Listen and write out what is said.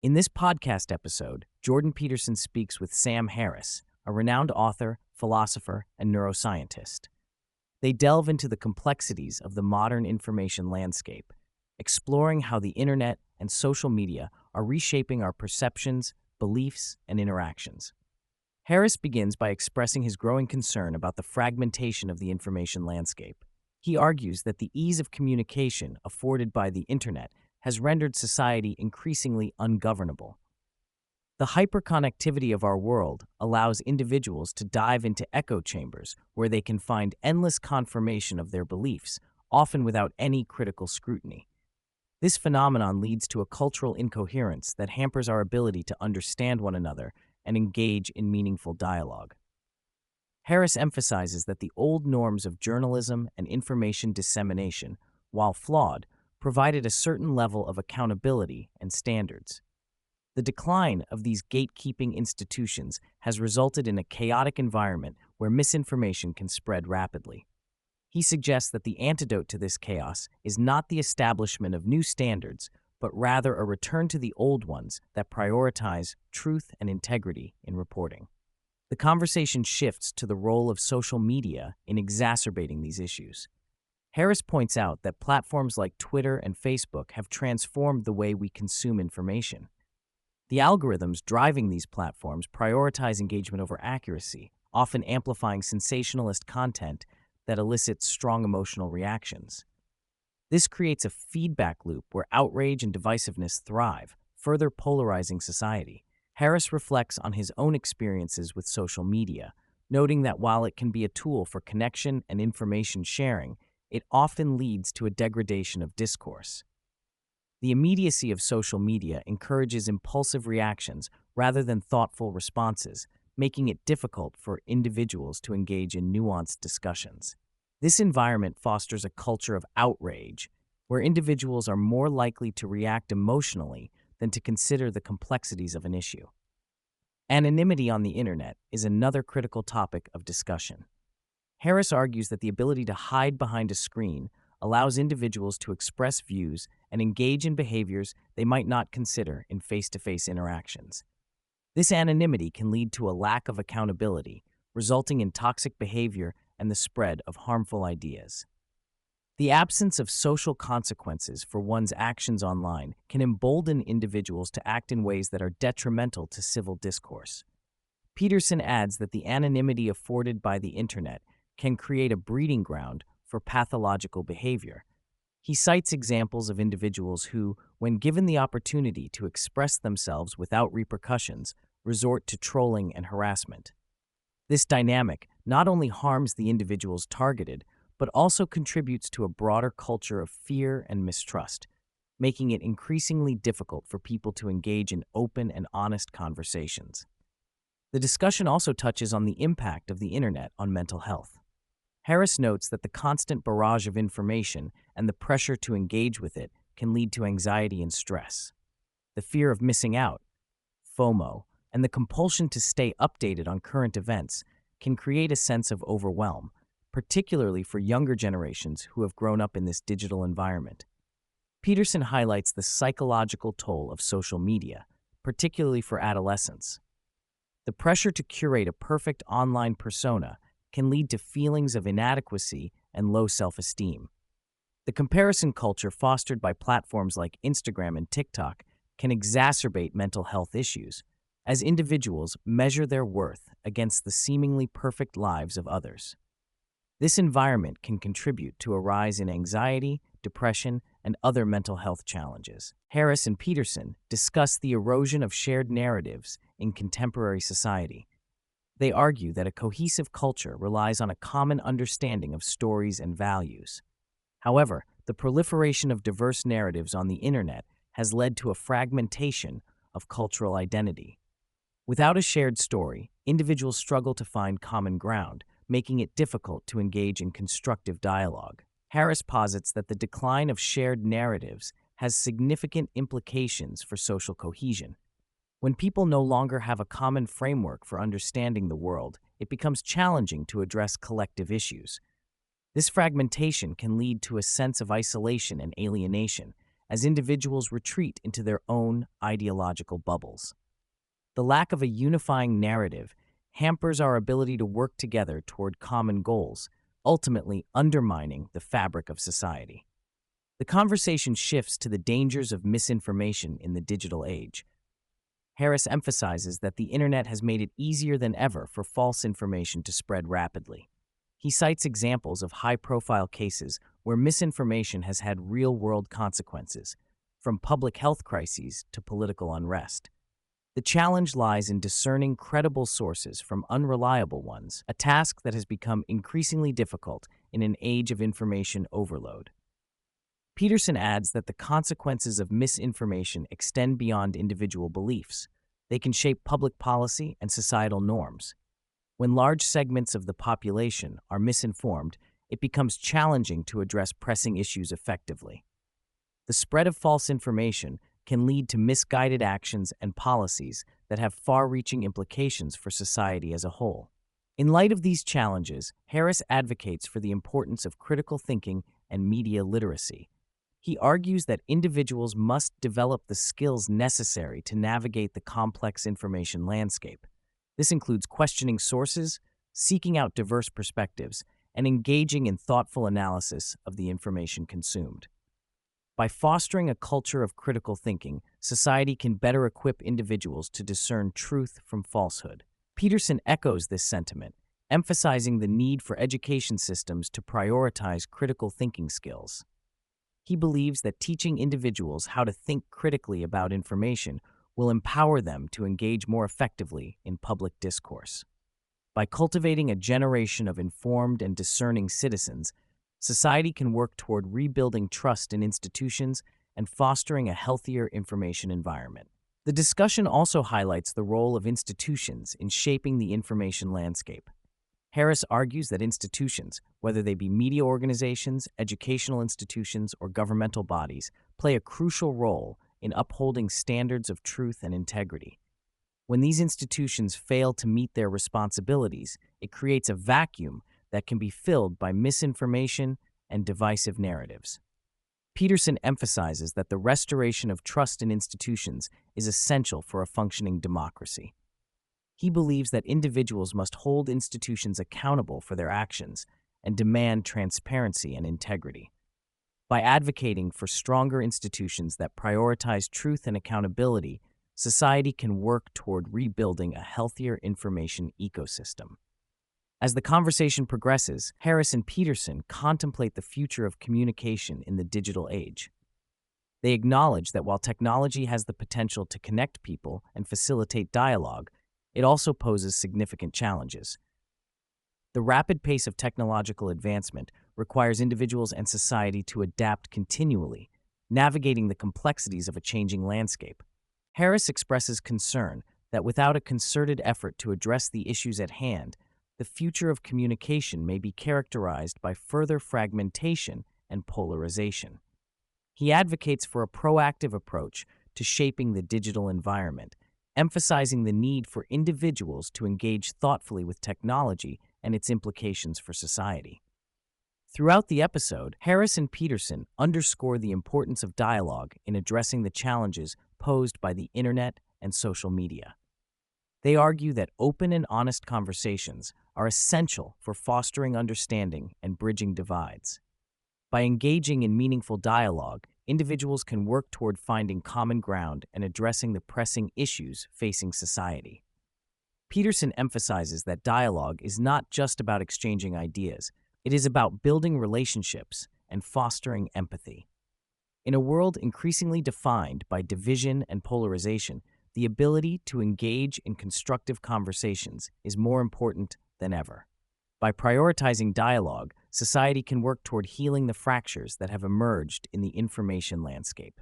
In this podcast episode, Jordan Peterson speaks with Sam Harris, a renowned author, philosopher, and neuroscientist. They delve into the complexities of the modern information landscape, exploring how the internet and social media are reshaping our perceptions, beliefs, and interactions. Harris begins by expressing his growing concern about the fragmentation of the information landscape. He argues that the ease of communication afforded by the internet has rendered society increasingly ungovernable. The hyperconnectivity of our world allows individuals to dive into echo chambers where they can find endless confirmation of their beliefs, often without any critical scrutiny. This phenomenon leads to a cultural incoherence that hampers our ability to understand one another and engage in meaningful dialogue. Harris emphasizes that the old norms of journalism and information dissemination, while flawed, provided a certain level of accountability and standards. The decline of these gatekeeping institutions has resulted in a chaotic environment where misinformation can spread rapidly. He suggests that the antidote to this chaos is not the establishment of new standards, but rather a return to the old ones that prioritize truth and integrity in reporting. The conversation shifts to the role of social media in exacerbating these issues. Harris points out that platforms like Twitter and Facebook have transformed the way we consume information. The algorithms driving these platforms prioritize engagement over accuracy, often amplifying sensationalist content that elicits strong emotional reactions. This creates a feedback loop where outrage and divisiveness thrive, further polarizing society. Harris reflects on his own experiences with social media, noting that while it can be a tool for connection and information sharing, it often leads to a degradation of discourse. The immediacy of social media encourages impulsive reactions rather than thoughtful responses, making it difficult for individuals to engage in nuanced discussions. This environment fosters a culture of outrage, where individuals are more likely to react emotionally than to consider the complexities of an issue. Anonymity on the internet is another critical topic of discussion. Harris argues that the ability to hide behind a screen allows individuals to express views and engage in behaviors they might not consider in face-to-face interactions. This anonymity can lead to a lack of accountability, resulting in toxic behavior and the spread of harmful ideas. The absence of social consequences for one's actions online can embolden individuals to act in ways that are detrimental to civil discourse. Peterson adds that the anonymity afforded by the internet can create a breeding ground for pathological behavior. He cites examples of individuals who, when given the opportunity to express themselves without repercussions, resort to trolling and harassment. This dynamic not only harms the individuals targeted, but also contributes to a broader culture of fear and mistrust, making it increasingly difficult for people to engage in open and honest conversations. The discussion also touches on the impact of the internet on mental health. Harris notes that the constant barrage of information and the pressure to engage with it can lead to anxiety and stress. The fear of missing out, FOMO, and the compulsion to stay updated on current events can create a sense of overwhelm, particularly for younger generations who have grown up in this digital environment. Peterson highlights the psychological toll of social media, particularly for adolescents. The pressure to curate a perfect online persona can lead to feelings of inadequacy and low self-esteem. The comparison culture fostered by platforms like Instagram and TikTok can exacerbate mental health issues, as individuals measure their worth against the seemingly perfect lives of others. This environment can contribute to a rise in anxiety, depression, and other mental health challenges. Harris and Peterson discuss the erosion of shared narratives in contemporary society. They argue that a cohesive culture relies on a common understanding of stories and values. However, the proliferation of diverse narratives on the internet has led to a fragmentation of cultural identity. Without a shared story, individuals struggle to find common ground, making it difficult to engage in constructive dialogue. Harris posits that the decline of shared narratives has significant implications for social cohesion. When people no longer have a common framework for understanding the world, it becomes challenging to address collective issues. This fragmentation can lead to a sense of isolation and alienation, as individuals retreat into their own ideological bubbles. The lack of a unifying narrative hampers our ability to work together toward common goals, ultimately undermining the fabric of society. The conversation shifts to the dangers of misinformation in the digital age. Harris emphasizes that the internet has made it easier than ever for false information to spread rapidly. He cites examples of high-profile cases where misinformation has had real-world consequences, from public health crises to political unrest. The challenge lies in discerning credible sources from unreliable ones, a task that has become increasingly difficult in an age of information overload. Peterson adds that the consequences of misinformation extend beyond individual beliefs. They can shape public policy and societal norms. When large segments of the population are misinformed, it becomes challenging to address pressing issues effectively. The spread of false information can lead to misguided actions and policies that have far-reaching implications for society as a whole. In light of these challenges, Harris advocates for the importance of critical thinking and media literacy. He argues that individuals must develop the skills necessary to navigate the complex information landscape. This includes questioning sources, seeking out diverse perspectives, and engaging in thoughtful analysis of the information consumed. By fostering a culture of critical thinking, society can better equip individuals to discern truth from falsehood. Peterson echoes this sentiment, emphasizing the need for education systems to prioritize critical thinking skills. He believes that teaching individuals how to think critically about information will empower them to engage more effectively in public discourse. By cultivating a generation of informed and discerning citizens, society can work toward rebuilding trust in institutions and fostering a healthier information environment. The discussion also highlights the role of institutions in shaping the information landscape. Harris argues that institutions, whether they be media organizations, educational institutions, or governmental bodies, play a crucial role in upholding standards of truth and integrity. When these institutions fail to meet their responsibilities, it creates a vacuum that can be filled by misinformation and divisive narratives. Peterson emphasizes that the restoration of trust in institutions is essential for a functioning democracy. He believes that individuals must hold institutions accountable for their actions and demand transparency and integrity. By advocating for stronger institutions that prioritize truth and accountability, society can work toward rebuilding a healthier information ecosystem. As the conversation progresses, Harris and Peterson contemplate the future of communication in the digital age. They acknowledge that while technology has the potential to connect people and facilitate dialogue, it also poses significant challenges. The rapid pace of technological advancement requires individuals and society to adapt continually, navigating the complexities of a changing landscape. Harris expresses concern that without a concerted effort to address the issues at hand, the future of communication may be characterized by further fragmentation and polarization. He advocates for a proactive approach to shaping the digital environment, emphasizing the need for individuals to engage thoughtfully with technology and its implications for society. Throughout the episode, Harris and Peterson underscore the importance of dialogue in addressing the challenges posed by the internet and social media. They argue that open and honest conversations are essential for fostering understanding and bridging divides. By engaging in meaningful dialogue, individuals can work toward finding common ground and addressing the pressing issues facing society. Peterson emphasizes that dialogue is not just about exchanging ideas, it is about building relationships and fostering empathy. In a world increasingly defined by division and polarization, the ability to engage in constructive conversations is more important than ever. By prioritizing dialogue, society can work toward healing the fractures that have emerged in the information landscape.